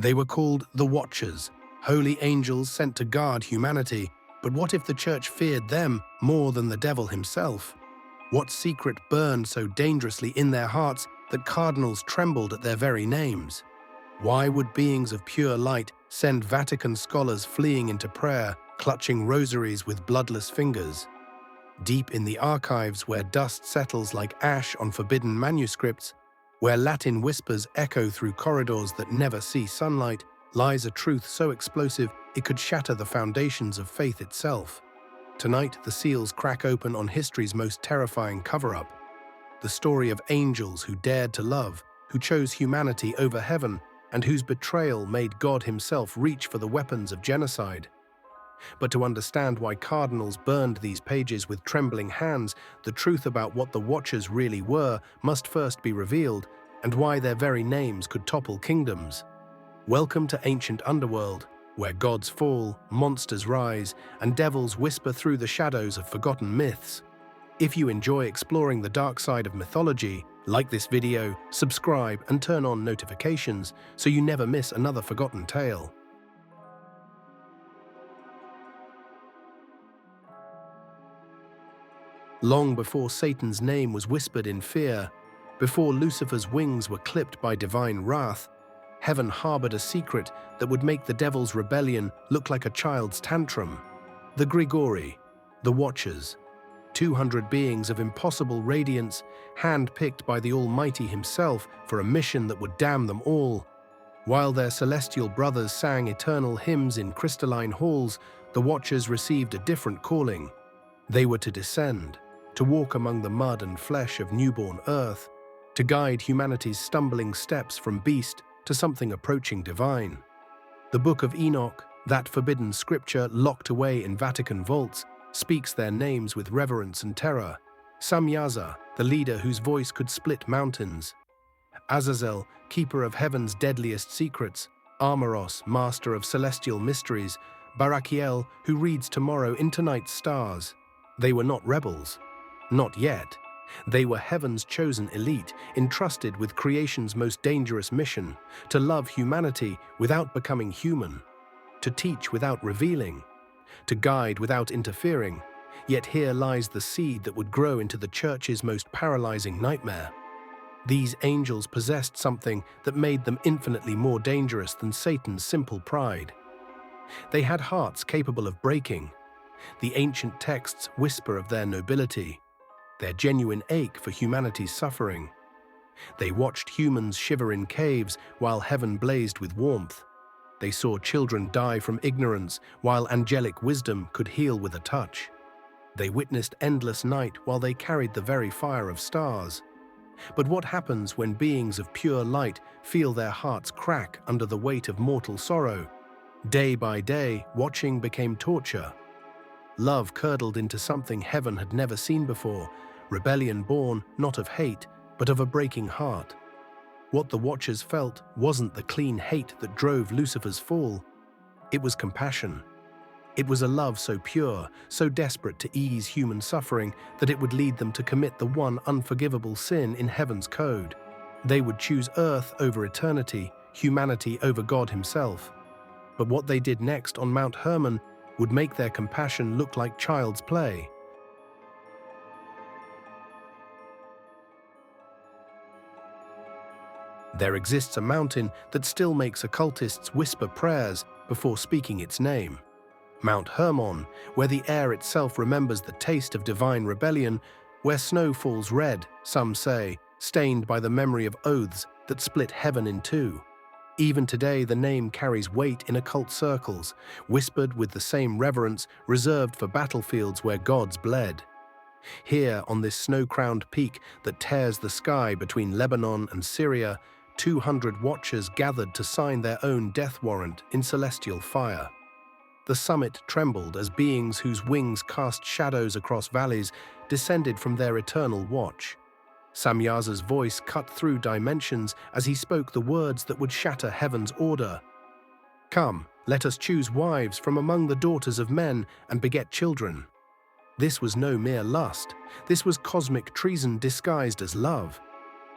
They were called the Watchers, holy angels sent to guard humanity. But what if the church feared them more than the devil himself? What secret burned so dangerously in their hearts that cardinals trembled at their very names? Why would beings of pure light send Vatican scholars fleeing into prayer, clutching rosaries with bloodless fingers? Deep in the archives where dust settles like ash on forbidden manuscripts, where Latin whispers echo through corridors that never see sunlight, lies a truth so explosive it could shatter the foundations of faith itself. Tonight, the seals crack open on history's most terrifying cover-up. The story of angels who dared to love, who chose humanity over heaven, and whose betrayal made God himself reach for the weapons of genocide. But to understand why cardinals burned these pages with trembling hands, the truth about what the Watchers really were must first be revealed, and why their very names could topple kingdoms. Welcome to ancient Underworld, where gods fall, monsters rise, and devils whisper through the shadows of forgotten myths. If you enjoy exploring the dark side of mythology, like this video, subscribe and turn on notifications so you never miss another forgotten tale. Long before Satan's name was whispered in fear, before Lucifer's wings were clipped by divine wrath, heaven harbored a secret that would make the devil's rebellion look like a child's tantrum. The Grigori, the Watchers, 200 beings of impossible radiance, hand-picked by the Almighty himself for a mission that would damn them all. While their celestial brothers sang eternal hymns in crystalline halls, the Watchers received a different calling. They were to descend, to walk among the mud and flesh of newborn earth, to guide humanity's stumbling steps from beast to something approaching divine. The Book of Enoch, that forbidden scripture locked away in Vatican vaults, speaks their names with reverence and terror. Samyaza, the leader whose voice could split mountains. Azazel, keeper of heaven's deadliest secrets. Armoros, master of celestial mysteries. Barakiel, who reads tomorrow into night's stars. They were not rebels. Not yet. They were heaven's chosen elite, entrusted with creation's most dangerous mission, to love humanity without becoming human, to teach without revealing, to guide without interfering. Yet here lies the seed that would grow into the church's most paralyzing nightmare. These angels possessed something that made them infinitely more dangerous than Satan's simple pride. They had hearts capable of breaking. The ancient texts whisper of their nobility, their genuine ache for humanity's suffering. They watched humans shiver in caves while heaven blazed with warmth. They saw children die from ignorance while angelic wisdom could heal with a touch. They witnessed endless night while they carried the very fire of stars. But what happens when beings of pure light feel their hearts crack under the weight of mortal sorrow? Day by day, watching became torture. Love curdled into something heaven had never seen before, rebellion born not of hate, but of a breaking heart. What the Watchers felt wasn't the clean hate that drove Lucifer's fall. It was compassion. It was a love so pure, so desperate to ease human suffering that it would lead them to commit the one unforgivable sin in heaven's code. They would choose earth over eternity, humanity over God himself. But what they did next on Mount Hermon would make their compassion look like child's play. There exists a mountain that still makes occultists whisper prayers before speaking its name. Mount Hermon, where the air itself remembers the taste of divine rebellion, where snow falls red, some say, stained by the memory of oaths that split heaven in two. Even today, the name carries weight in occult circles, whispered with the same reverence reserved for battlefields where gods bled. Here, on this snow-crowned peak that tears the sky between Lebanon and Syria, 200 watchers gathered to sign their own death warrant in celestial fire. The summit trembled as beings whose wings cast shadows across valleys descended from their eternal watch. Samyaza's voice cut through dimensions as he spoke the words that would shatter heaven's order. "Come, let us choose wives from among the daughters of men and beget children." This was no mere lust. This was cosmic treason disguised as love.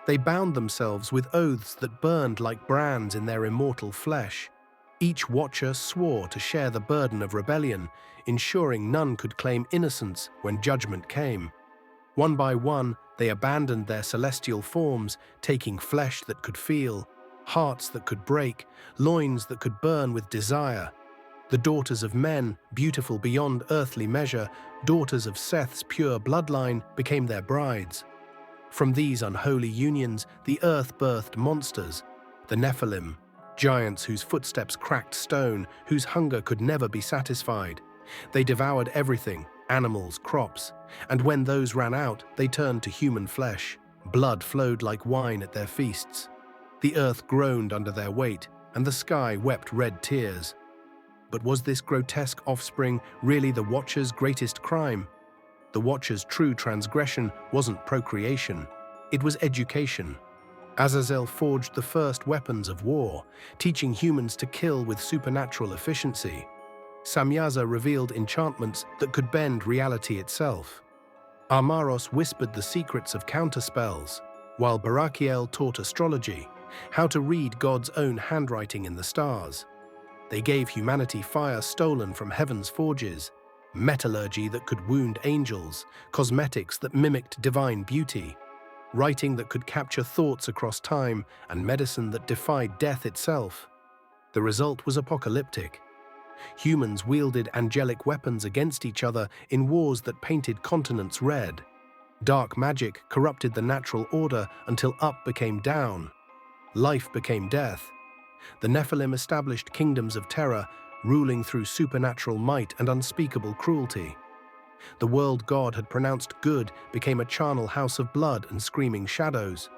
They bound themselves with oaths that burned like brands in their immortal flesh. Each watcher swore to share the burden of rebellion, ensuring none could claim innocence when judgment came. One by one, they abandoned their celestial forms, taking flesh that could feel, hearts that could break, loins that could burn with desire. The daughters of men, beautiful beyond earthly measure, daughters of Seth's pure bloodline, became their brides. From these unholy unions, the earth birthed monsters, the Nephilim, giants whose footsteps cracked stone, whose hunger could never be satisfied. They devoured everything, animals, crops, and when those ran out, they turned to human flesh. Blood flowed like wine at their feasts. The earth groaned under their weight, and the sky wept red tears. But was this grotesque offspring really the Watcher's greatest crime? The Watcher's true transgression wasn't procreation, it was education. Azazel forged the first weapons of war, teaching humans to kill with supernatural efficiency. Samyaza revealed enchantments that could bend reality itself. Amaros whispered the secrets of counterspells, while Barakiel taught astrology, how to read God's own handwriting in the stars. They gave humanity fire stolen from heaven's forges, metallurgy that could wound angels, cosmetics that mimicked divine beauty, writing that could capture thoughts across time, and medicine that defied death itself. The result was apocalyptic. Humans wielded angelic weapons against each other in wars that painted continents red. Dark magic corrupted the natural order until up became down. Life became death. The Nephilim established kingdoms of terror, ruling through supernatural might and unspeakable cruelty. The world God had pronounced good became a charnel house of blood and screaming shadows.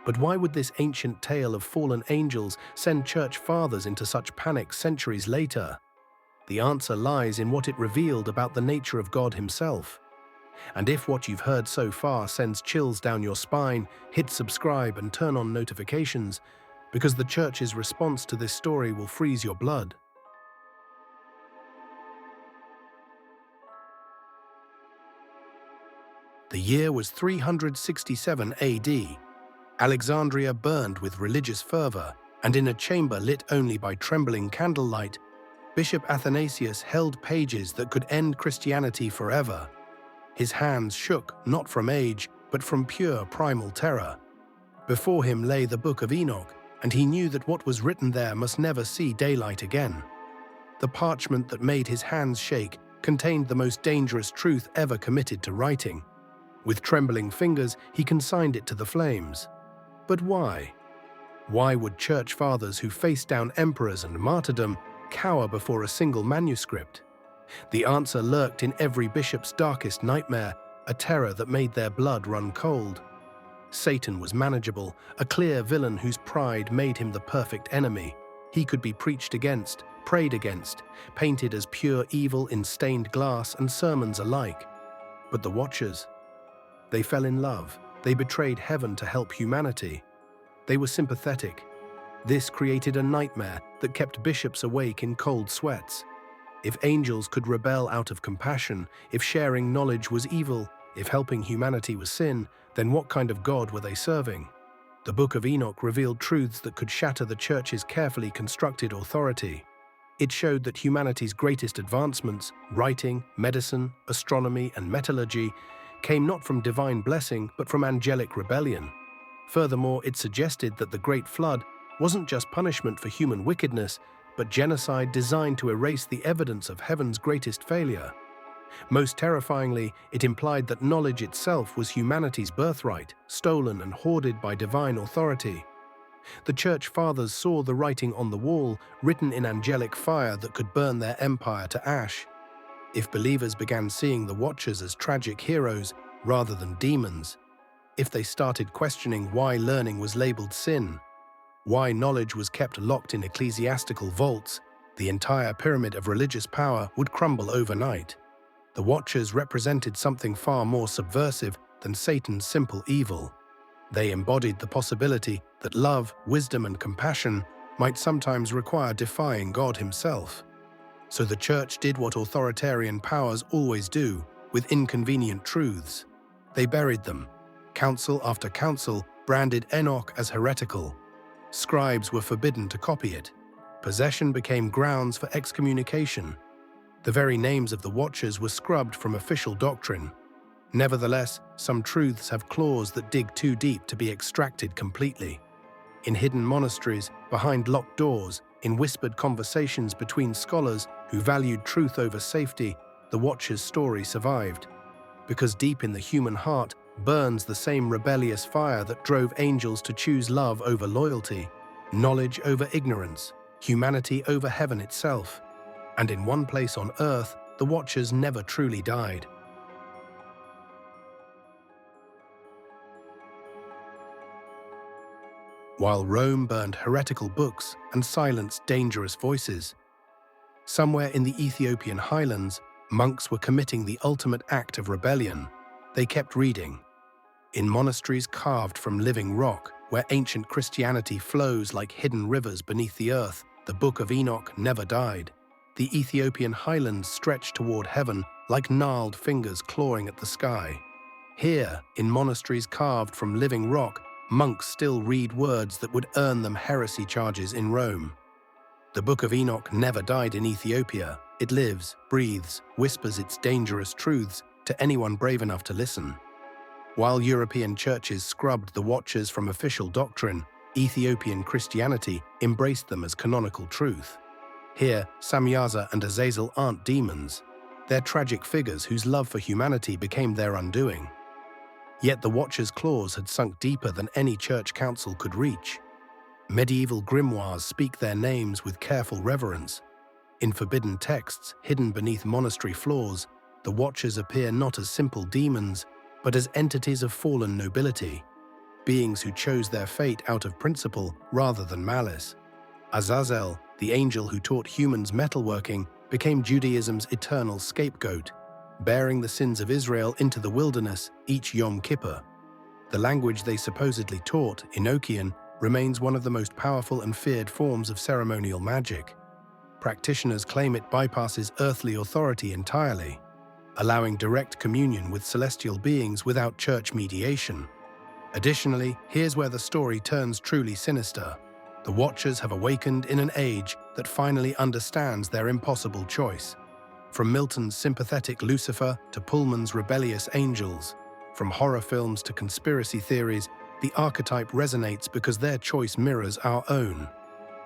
But why would this ancient tale of fallen angels send church fathers into such panic centuries later? The answer lies in what it revealed about the nature of God himself. And if what you've heard so far sends chills down your spine, hit subscribe and turn on notifications, because the church's response to this story will freeze your blood. The year was 367 AD. Alexandria burned with religious fervor, and in a chamber lit only by trembling candlelight, Bishop Athanasius held pages that could end Christianity forever. His hands shook not from age, but from pure primal terror. Before him lay the Book of Enoch, and he knew that what was written there must never see daylight again. The parchment that made his hands shake contained the most dangerous truth ever committed to writing. With trembling fingers, he consigned it to the flames. But why? Why would church fathers who faced down emperors and martyrdom cower before a single manuscript? The answer lurked in every bishop's darkest nightmare, a terror that made their blood run cold. Satan was manageable, a clear villain whose pride made him the perfect enemy. He could be preached against, prayed against, painted as pure evil in stained glass and sermons alike. But the Watchers? They fell in love. They betrayed heaven to help humanity. They were sympathetic. This created a nightmare that kept bishops awake in cold sweats. If angels could rebel out of compassion, if sharing knowledge was evil, if helping humanity was sin, then what kind of God were they serving? The Book of Enoch revealed truths that could shatter the Church's carefully constructed authority. It showed that humanity's greatest advancements, writing, medicine, astronomy, and metallurgy, came not from divine blessing but from angelic rebellion. Furthermore, it suggested that the Great Flood wasn't just punishment for human wickedness, but genocide designed to erase the evidence of heaven's greatest failure. Most terrifyingly, it implied that knowledge itself was humanity's birthright, stolen and hoarded by divine authority. The Church Fathers saw the writing on the wall, written in angelic fire that could burn their empire to ash. If believers began seeing the Watchers as tragic heroes rather than demons, if they started questioning why learning was labeled sin, why knowledge was kept locked in ecclesiastical vaults, the entire pyramid of religious power would crumble overnight. The Watchers represented something far more subversive than Satan's simple evil. They embodied the possibility that love, wisdom, and compassion might sometimes require defying God himself. So the Church did what authoritarian powers always do with inconvenient truths. They buried them. Council after council branded Enoch as heretical. Scribes were forbidden to copy it. Possession became grounds for excommunication. The very names of the Watchers were scrubbed from official doctrine. Nevertheless, some truths have claws that dig too deep to be extracted completely. In hidden monasteries, behind locked doors, in whispered conversations between scholars who valued truth over safety, the Watchers' story survived. Because deep in the human heart burns the same rebellious fire that drove angels to choose love over loyalty, knowledge over ignorance, humanity over heaven itself. And in one place on earth, the Watchers never truly died. While Rome burned heretical books and silenced dangerous voices, somewhere in the Ethiopian highlands, monks were committing the ultimate act of rebellion. They kept reading. In monasteries carved from living rock, where ancient Christianity flows like hidden rivers beneath the earth, the Book of Enoch never died. The Ethiopian highlands stretched toward heaven like gnarled fingers clawing at the sky. Here, in monasteries carved from living rock, monks still read words that would earn them heresy charges in Rome. The Book of Enoch never died in Ethiopia. It lives, breathes, whispers its dangerous truths to anyone brave enough to listen. While European churches scrubbed the Watchers from official doctrine, Ethiopian Christianity embraced them as canonical truth. Here, Samyaza and Azazel aren't demons. They're tragic figures whose love for humanity became their undoing. Yet the Watchers' claws had sunk deeper than any church council could reach. Medieval grimoires speak their names with careful reverence. In forbidden texts hidden beneath monastery floors, the Watchers appear not as simple demons, but as entities of fallen nobility, beings who chose their fate out of principle rather than malice. Azazel, the angel who taught humans metalworking, became Judaism's eternal scapegoat, bearing the sins of Israel into the wilderness each Yom Kippur. The language they supposedly taught, Enochian, remains one of the most powerful and feared forms of ceremonial magic. Practitioners claim it bypasses earthly authority entirely, allowing direct communion with celestial beings without church mediation. Additionally, here's where the story turns truly sinister. The Watchers have awakened in an age that finally understands their impossible choice. From Milton's sympathetic Lucifer to Pullman's rebellious angels, from horror films to conspiracy theories, the archetype resonates because their choice mirrors our own.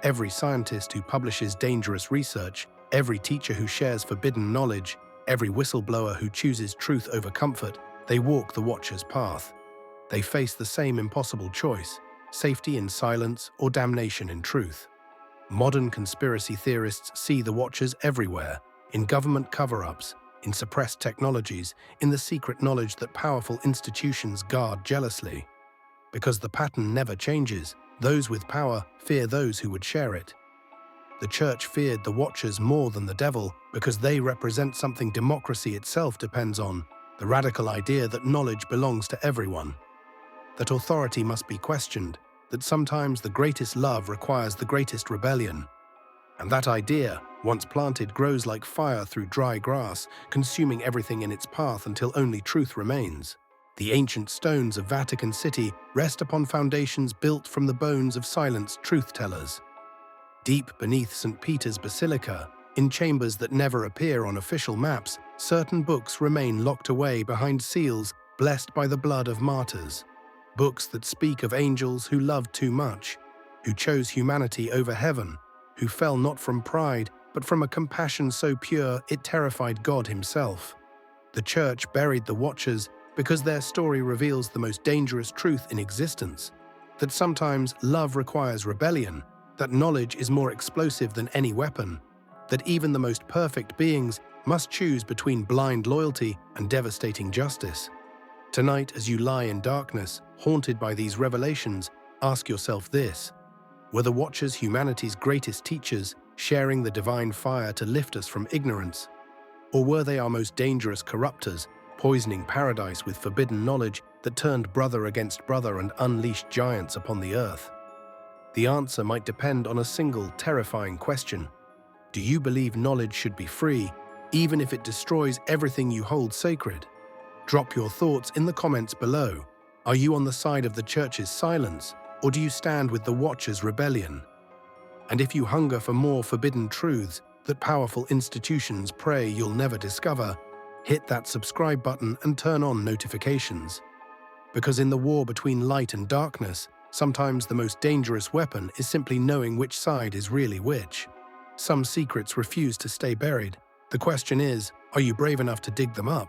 Every scientist who publishes dangerous research, every teacher who shares forbidden knowledge, every whistleblower who chooses truth over comfort, they walk the Watcher's path. They face the same impossible choice: safety in silence or damnation in truth. Modern conspiracy theorists see the Watchers everywhere, in government cover-ups, in suppressed technologies, in the secret knowledge that powerful institutions guard jealously. Because the pattern never changes, those with power fear those who would share it. The church feared the Watchers more than the devil because they represent something democracy itself depends on: the radical idea that knowledge belongs to everyone, that authority must be questioned, that sometimes the greatest love requires the greatest rebellion. And that idea, once planted, grows like fire through dry grass, consuming everything in its path until only truth remains. The ancient stones of Vatican City rest upon foundations built from the bones of silenced truth-tellers. Deep beneath St. Peter's Basilica, in chambers that never appear on official maps, certain books remain locked away behind seals blessed by the blood of martyrs. Books that speak of angels who loved too much, who chose humanity over heaven, who fell not from pride, but from a compassion so pure it terrified God himself. The church buried the Watchers because their story reveals the most dangerous truth in existence: that sometimes love requires rebellion, that knowledge is more explosive than any weapon, that even the most perfect beings must choose between blind loyalty and devastating justice. Tonight, as you lie in darkness, haunted by these revelations, ask yourself this: were the Watchers humanity's greatest teachers, sharing the divine fire to lift us from ignorance? Or were they our most dangerous corruptors, poisoning paradise with forbidden knowledge that turned brother against brother and unleashed giants upon the earth? The answer might depend on a single, terrifying question. Do you believe knowledge should be free, even if it destroys everything you hold sacred? Drop your thoughts in the comments below. Are you on the side of the church's silence, or do you stand with the Watcher's rebellion? And if you hunger for more forbidden truths that powerful institutions pray you'll never discover, hit that subscribe button and turn on notifications. Because in the war between light and darkness, sometimes the most dangerous weapon is simply knowing which side is really which. Some secrets refuse to stay buried. The question is, are you brave enough to dig them up?